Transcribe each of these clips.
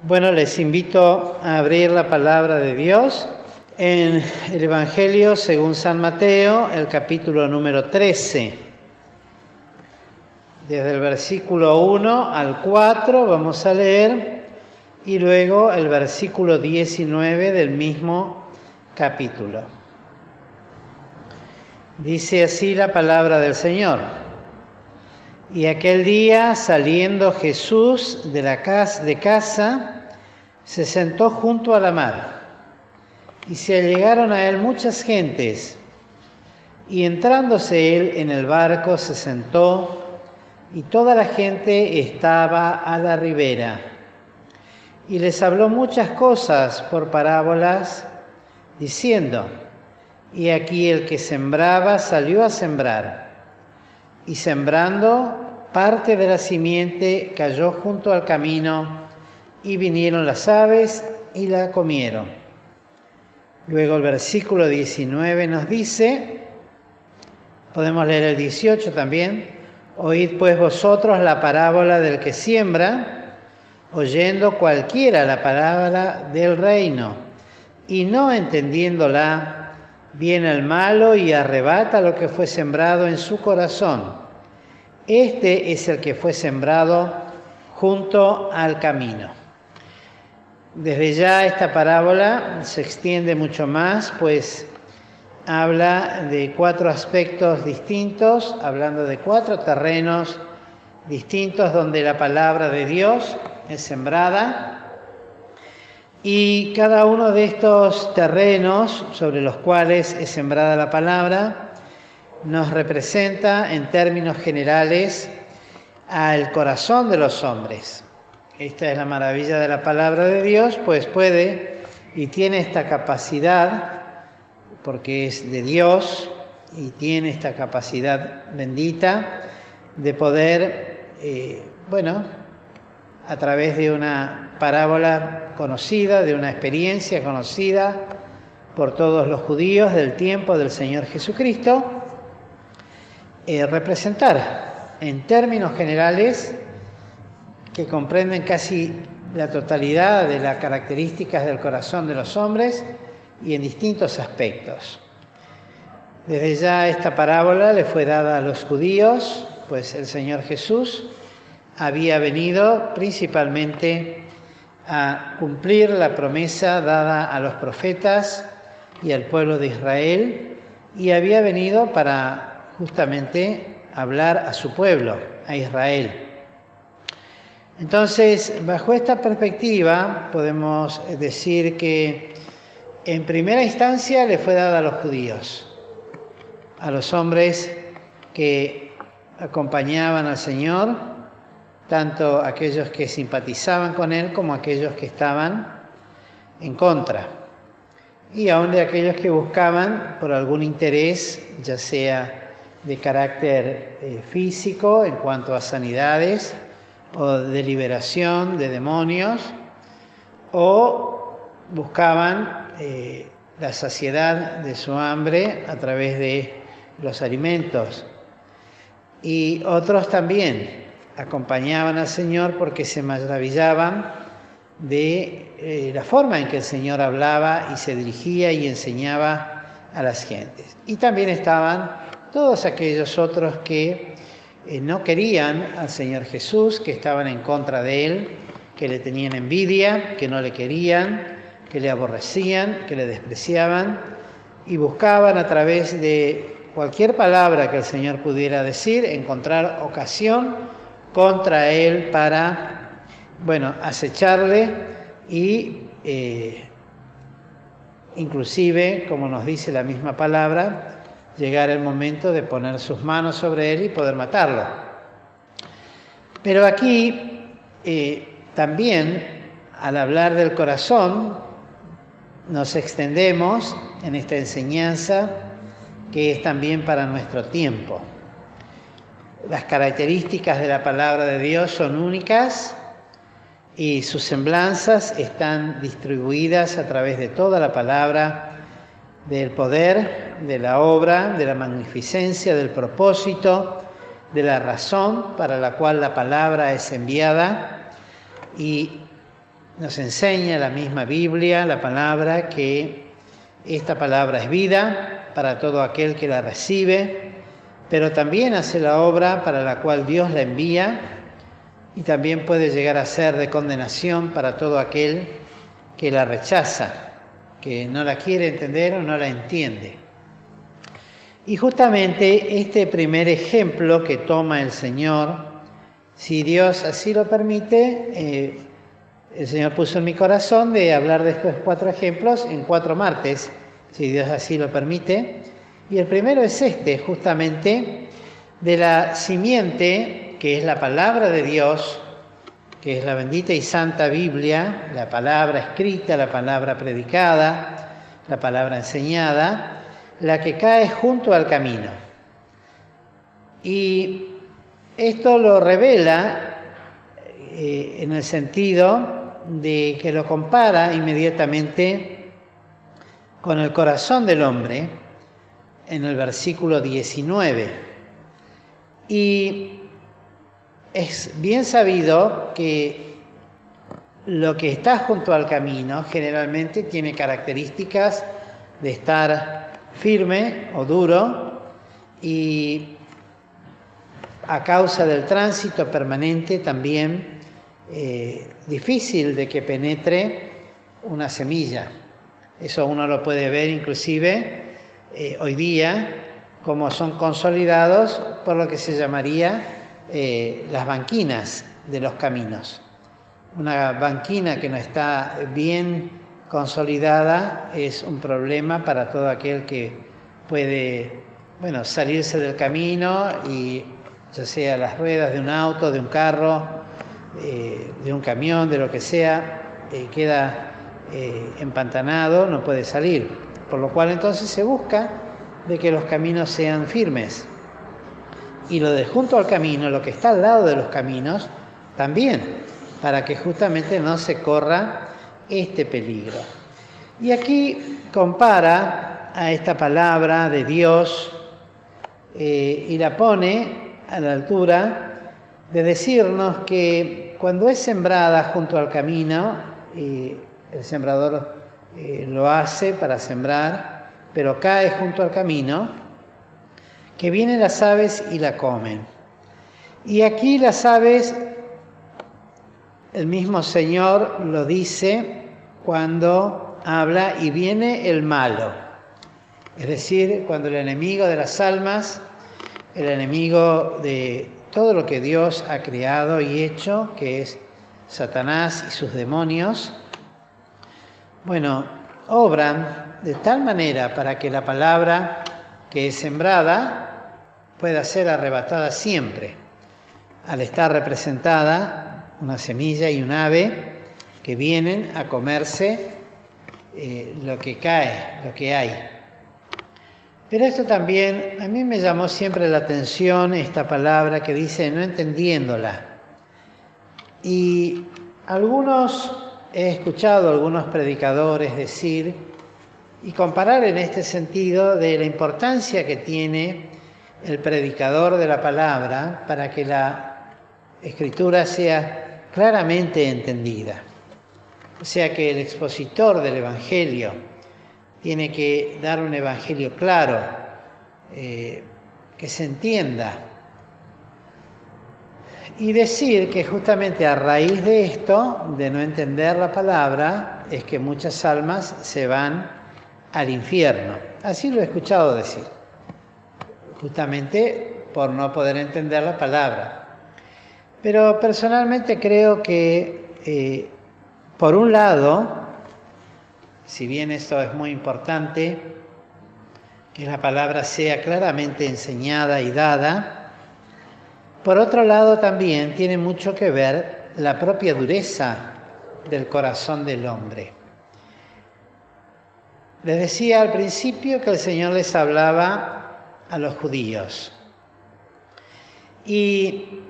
Bueno, les invito a abrir la palabra de Dios en el Evangelio según San Mateo, el capítulo número 13. Desde el versículo 1 al 4 vamos a leer y luego el versículo 19 del mismo capítulo. Dice así la palabra del Señor. Y aquel día, saliendo Jesús de casa, se sentó junto a la mar, y se allegaron a él muchas gentes, y entrándose él en el barco se sentó, y toda la gente estaba a la ribera. Y les habló muchas cosas por parábolas, diciendo: y aquí el que sembraba salió a sembrar. Y sembrando, parte de la simiente cayó junto al camino, y vinieron las aves y la comieron. Luego el versículo 19 nos dice, podemos leer el 18 también: oíd pues vosotros la parábola del que siembra, oyendo cualquiera la palabra del reino, y no entendiéndola, viene el malo y arrebata lo que fue sembrado en su corazón. Este es el que fue sembrado junto al camino. Desde ya esta parábola se extiende mucho más, pues habla de 4 aspectos distintos, hablando de 4 terrenos distintos donde la palabra de Dios es sembrada. Y cada uno de estos terrenos sobre los cuales es sembrada la palabra nos representa en términos generales al corazón de los hombres. Esta es la maravilla de la palabra de Dios, pues puede y tiene esta capacidad, porque es de Dios y tiene esta capacidad bendita de poder, a través de una parábola conocida, de una experiencia conocida por todos los judíos del tiempo del Señor Jesucristo, representar en términos generales que comprenden casi la totalidad de las características del corazón de los hombres y en distintos aspectos. Desde ya esta parábola le fue dada a los judíos, pues el Señor Jesús había venido principalmente a cumplir la promesa dada a los profetas y al pueblo de Israel, y había venido para justamente hablar a su pueblo, a Israel. Entonces, bajo esta perspectiva, podemos decir que en primera instancia le fue dada a los judíos, a los hombres que acompañaban al Señor, tanto aquellos que simpatizaban con Él como aquellos que estaban en contra, y aún de aquellos que buscaban por algún interés, ya sea de carácter físico en cuanto a sanidades, o de liberación de demonios, o buscaban la saciedad de su hambre a través de los alimentos. Y otros también acompañaban al Señor porque se maravillaban de la forma en que el Señor hablaba y se dirigía y enseñaba a las gentes. Y también estaban todos aquellos otros que no querían al Señor Jesús, que estaban en contra de Él, que le tenían envidia, que no le querían, que le aborrecían, que le despreciaban, y buscaban a través de cualquier palabra que el Señor pudiera decir, encontrar ocasión contra Él para, acecharle y inclusive, como nos dice la misma palabra, llegar el momento de poner sus manos sobre Él y poder matarlo. Pero aquí también, al hablar del corazón, nos extendemos en esta enseñanza que es también para nuestro tiempo. Las características de la palabra de Dios son únicas y sus semblanzas están distribuidas a través de toda la palabra, del poder, de la obra, de la magnificencia, del propósito, de la razón para la cual la palabra es enviada, y Nos enseña la misma Biblia, la palabra, que esta palabra es vida para todo aquel que la recibe, pero también hace la obra para la cual Dios la envía y también puede llegar a ser de condenación para todo aquel que la rechaza, que no la quiere entender o no la entiende. Y justamente este primer ejemplo que toma el Señor, si Dios así lo permite, el Señor puso en mi corazón de hablar de estos 4 ejemplos en 4 martes, si Dios así lo permite. Y el primero es justamente, de la simiente, que es la palabra de Dios, que es la bendita y santa Biblia, la palabra escrita, la palabra predicada, la palabra enseñada, la que cae junto al camino. Y esto lo revela en el sentido de que lo compara inmediatamente con el corazón del hombre en el versículo 19. Y es bien sabido que lo que está junto al camino generalmente tiene características de estar firme o duro, y a causa del tránsito permanente también difícil de que penetre una semilla. Eso uno lo puede ver inclusive hoy día, como son consolidados por lo que se llamaría las banquinas de los caminos. Una banquina que no está bien consolidada es un problema para todo aquel que puede, salirse del camino y ya sea las ruedas de un auto, de un carro, de un camión, de lo que sea, queda empantanado, no puede salir. Por lo cual entonces se busca de que los caminos sean firmes. Y lo de junto al camino, lo que está al lado de los caminos, también, para que justamente no se corra este peligro. Y aquí compara a esta palabra de Dios y la pone a la altura de decirnos que cuando es sembrada junto al camino, el sembrador lo hace para sembrar, pero cae junto al camino, que vienen las aves y la comen. Y aquí las aves, el mismo Señor lo dice cuando habla y viene el malo. Es decir, cuando el enemigo de las almas, el enemigo de todo lo que Dios ha creado y hecho, que es Satanás y sus demonios, obran de tal manera para que la palabra que es sembrada pueda ser arrebatada siempre, al estar representada una semilla y un ave que vienen a comerse lo que cae, lo que hay. Pero esto también, a mí me llamó siempre la atención esta palabra que dice no entendiéndola. Y he escuchado a algunos predicadores decir y comparar en este sentido de la importancia que tiene el predicador de la palabra para que la Escritura sea claramente entendida. O sea que el expositor del Evangelio tiene que dar un Evangelio claro, que se entienda. Y decir que justamente a raíz de esto, de no entender la palabra, es que muchas almas se van al infierno. Así lo he escuchado decir, justamente por no poder entender la palabra. Pero personalmente creo que, por un lado, si bien esto es muy importante, que la palabra sea claramente enseñada y dada, por otro lado también tiene mucho que ver la propia dureza del corazón del hombre. Les decía al principio que el Señor les hablaba a los judíos. Y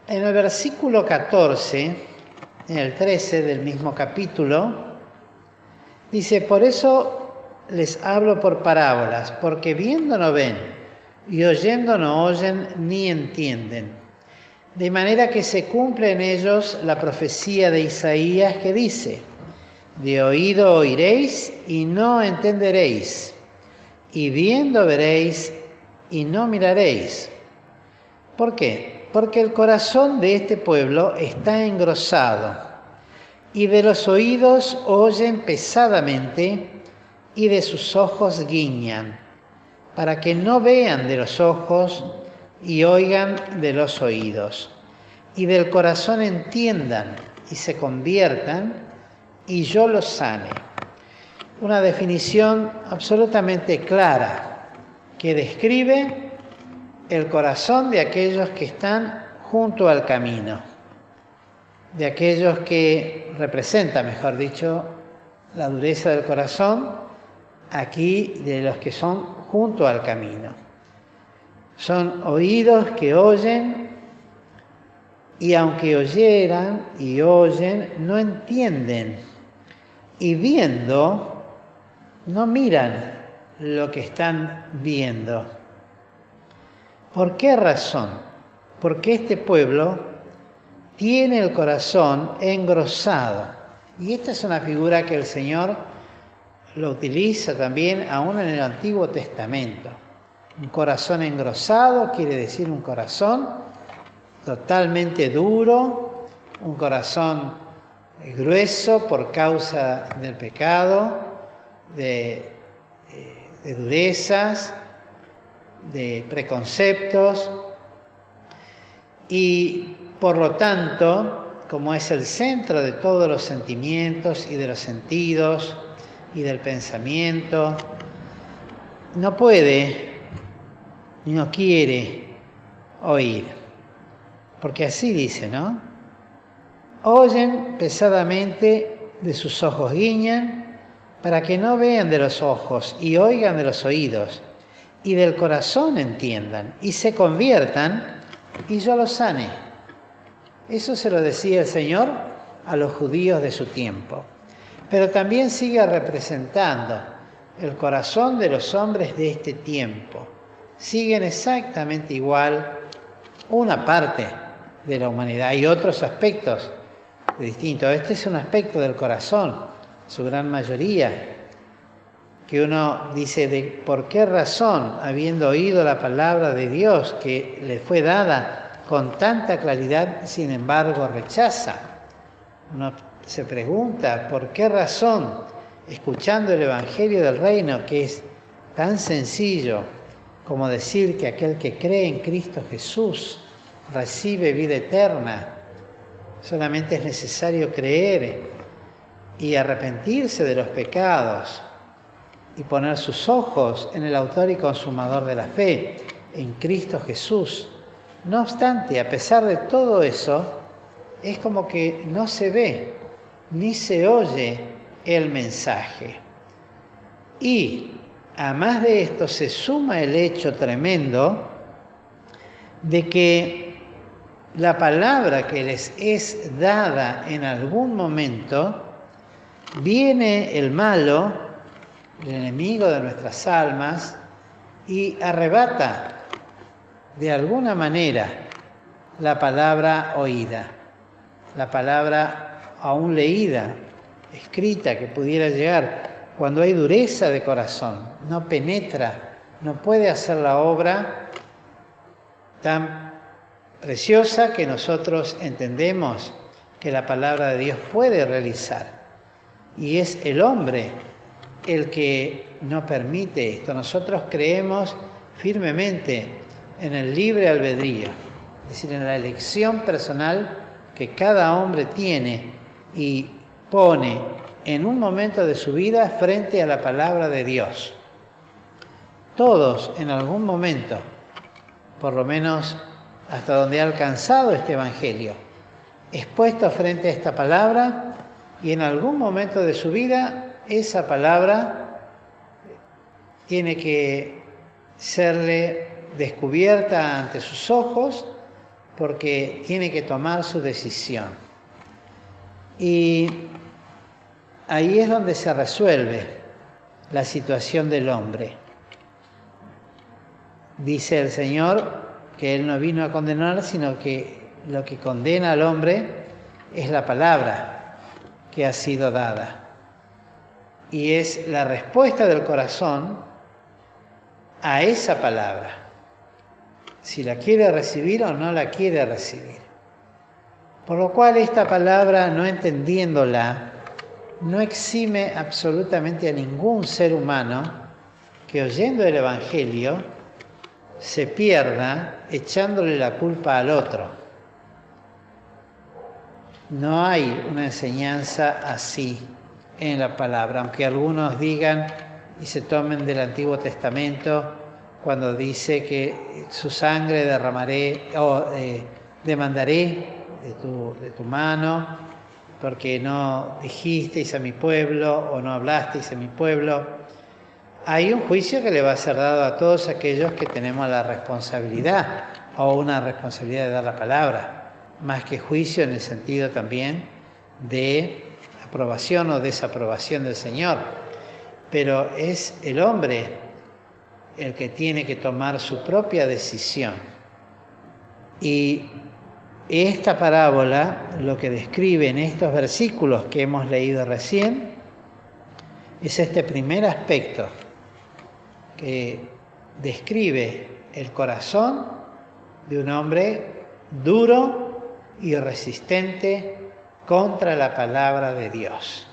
en el versículo 14, en el 13 del mismo capítulo, dice, por eso les hablo por parábolas, porque viendo no ven y oyendo no oyen ni entienden. De manera que se cumple en ellos la profecía de Isaías que dice: de oído oiréis y no entenderéis, y viendo veréis y no miraréis. ¿Por qué? Porque el corazón de este pueblo está engrosado, y de los oídos oyen pesadamente, y de sus ojos guiñan, para que no vean de los ojos y oigan de los oídos, y del corazón entiendan y se conviertan, y yo los sane. Una definición absolutamente clara que describe el corazón de aquellos que están junto al camino, de aquellos que representa, mejor dicho, la dureza del corazón, aquí de los que son junto al camino. Son oídos que oyen, y aunque oyeran y oyen, no entienden, y viendo, no miran lo que están viendo. ¿Por qué razón? Porque este pueblo tiene el corazón engrosado. Y esta es una figura que el Señor lo utiliza también aún en el Antiguo Testamento. Un corazón engrosado quiere decir un corazón totalmente duro, un corazón grueso por causa del pecado, de durezas, de preconceptos, y por lo tanto, como es el centro de todos los sentimientos y de los sentidos y del pensamiento, no puede ni no quiere oír, porque así dice, ¿no? Oyen pesadamente, de sus ojos guiñan, para que no vean de los ojos y oigan de los oídos, y del corazón entiendan, y se conviertan, y yo los sane. Eso se lo decía el Señor a los judíos de su tiempo. Pero también sigue representando el corazón de los hombres de este tiempo. Siguen exactamente igual una parte de la humanidad. Hay otros aspectos distintos. Este es un aspecto del corazón, su gran mayoría, que uno dice, ¿de por qué razón, habiendo oído la palabra de Dios que le fue dada con tanta claridad, sin embargo rechaza? Uno se pregunta, ¿por qué razón, escuchando el Evangelio del Reino, que es tan sencillo como decir que aquel que cree en Cristo Jesús recibe vida eterna, solamente es necesario creer y arrepentirse de los pecados y poner sus ojos en el autor y consumador de la fe, en Cristo Jesús? No obstante, a pesar de todo eso, es como que no se ve ni se oye el mensaje. Y además de esto se suma el hecho tremendo de que la palabra que les es dada en algún momento, viene el malo, el enemigo de nuestras almas, y arrebata de alguna manera la palabra oída, la palabra aún leída, escrita, que pudiera llegar. Cuando hay dureza de corazón, no penetra, no puede hacer la obra tan preciosa que nosotros entendemos que la palabra de Dios puede realizar. Y es el hombre el que no permite esto. Nosotros creemos firmemente en el libre albedrío, es decir, en la elección personal que cada hombre tiene y pone en un momento de su vida frente a la palabra de Dios. Todos en algún momento, por lo menos hasta donde ha alcanzado este Evangelio, expuesto frente a esta palabra, y en algún momento de su vida esa palabra tiene que serle descubierta ante sus ojos, porque tiene que tomar su decisión. Y ahí es donde se resuelve la situación del hombre. Dice el Señor que Él no vino a condenar, sino que lo que condena al hombre es la palabra que ha sido dada. Y es la respuesta del corazón a esa palabra. Si la quiere recibir o no la quiere recibir. Por lo cual esta palabra, no entendiéndola, no exime absolutamente a ningún ser humano que oyendo el Evangelio se pierda echándole la culpa al otro. No hay una enseñanza así en la palabra, aunque algunos digan y se tomen del Antiguo Testamento cuando dice que su sangre derramaré o demandaré de tu mano, porque no dijisteis a mi pueblo o no hablasteis a mi pueblo. Hay un juicio que le va a ser dado a todos aquellos que tenemos la responsabilidad o una responsabilidad de dar la palabra, más que juicio en el sentido también de aprobación o desaprobación del Señor. Pero es el hombre el que tiene que tomar su propia decisión. Y esta parábola, lo que describe en estos versículos que hemos leído recién, es este primer aspecto que describe el corazón de un hombre duro y resistente contra la palabra de Dios.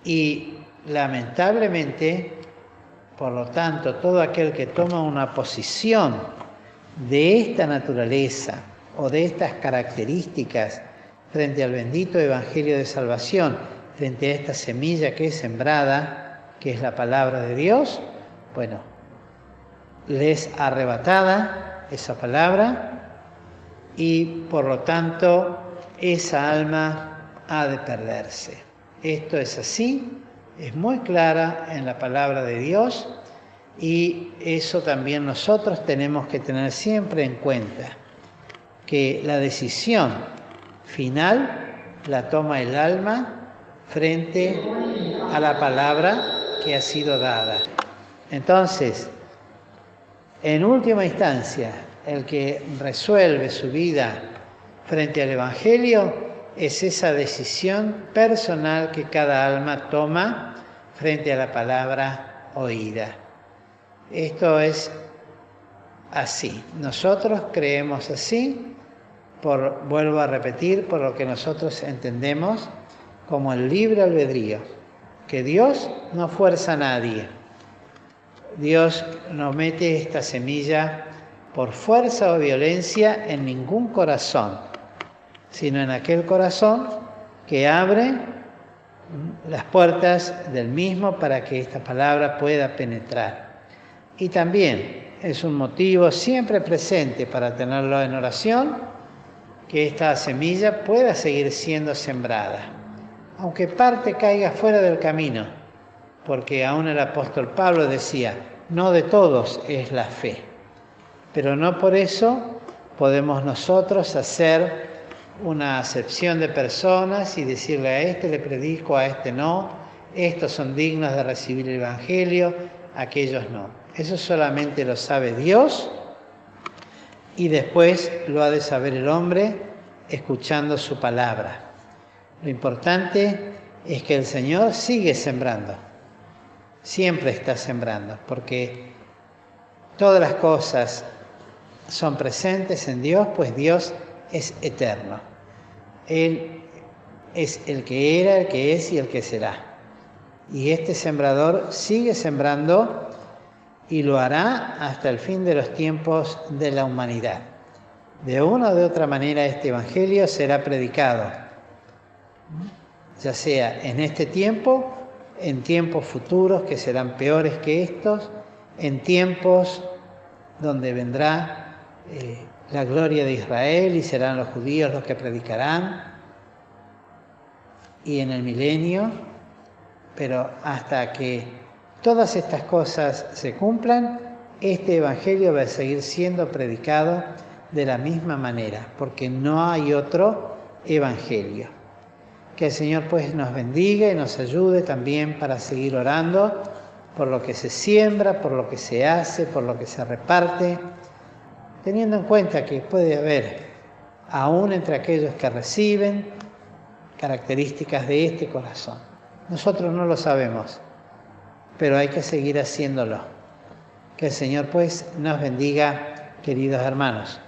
Y lamentablemente, por lo tanto, todo aquel que toma una posición de esta naturaleza o de estas características frente al bendito Evangelio de Salvación, frente a esta semilla que es sembrada, que es la palabra de Dios, bueno, les arrebatada esa palabra y por lo tanto esa alma ha de perderse. Esto es así, es muy clara en la palabra de Dios y eso también nosotros tenemos que tener siempre en cuenta, que la decisión final la toma el alma frente a la palabra que ha sido dada. Entonces, en última instancia, el que resuelve su vida frente al Evangelio es esa decisión personal que cada alma toma frente a la palabra oída. Esto es así. Nosotros creemos así, vuelvo a repetir, por lo que nosotros entendemos como el libre albedrío, que Dios no fuerza a nadie. Dios no mete esta semilla por fuerza o violencia en ningún corazón, sino en aquel corazón que abre las puertas del mismo para que esta palabra pueda penetrar. Y también es un motivo siempre presente para tenerlo en oración, que esta semilla pueda seguir siendo sembrada, aunque parte caiga fuera del camino, porque aún el apóstol Pablo decía, no de todos es la fe, pero no por eso podemos nosotros hacer una acepción de personas y decirle a este le predico, a este no, estos son dignos de recibir el Evangelio, aquellos no. Eso solamente lo sabe Dios y después lo ha de saber el hombre escuchando su palabra. Lo importante es que el Señor sigue sembrando, siempre está sembrando, porque todas las cosas son presentes en Dios, pues Dios es eterno. Él es el que era, el que es y el que será. Y este sembrador sigue sembrando y lo hará hasta el fin de los tiempos de la humanidad. De una o de otra manera este Evangelio será predicado, ya sea en este tiempo, en tiempos futuros que serán peores que estos, en tiempos donde vendrá la gloria de Israel y serán los judíos los que predicarán, y en el milenio, pero hasta que todas estas cosas se cumplan, este Evangelio va a seguir siendo predicado de la misma manera, porque no hay otro Evangelio. Que el Señor pues nos bendiga y nos ayude también para seguir orando por lo que se siembra, por lo que se hace, por lo que se reparte, teniendo en cuenta que puede haber aún entre aquellos que reciben características de este corazón. Nosotros no lo sabemos, pero hay que seguir haciéndolo. Que el Señor pues nos bendiga, queridos hermanos.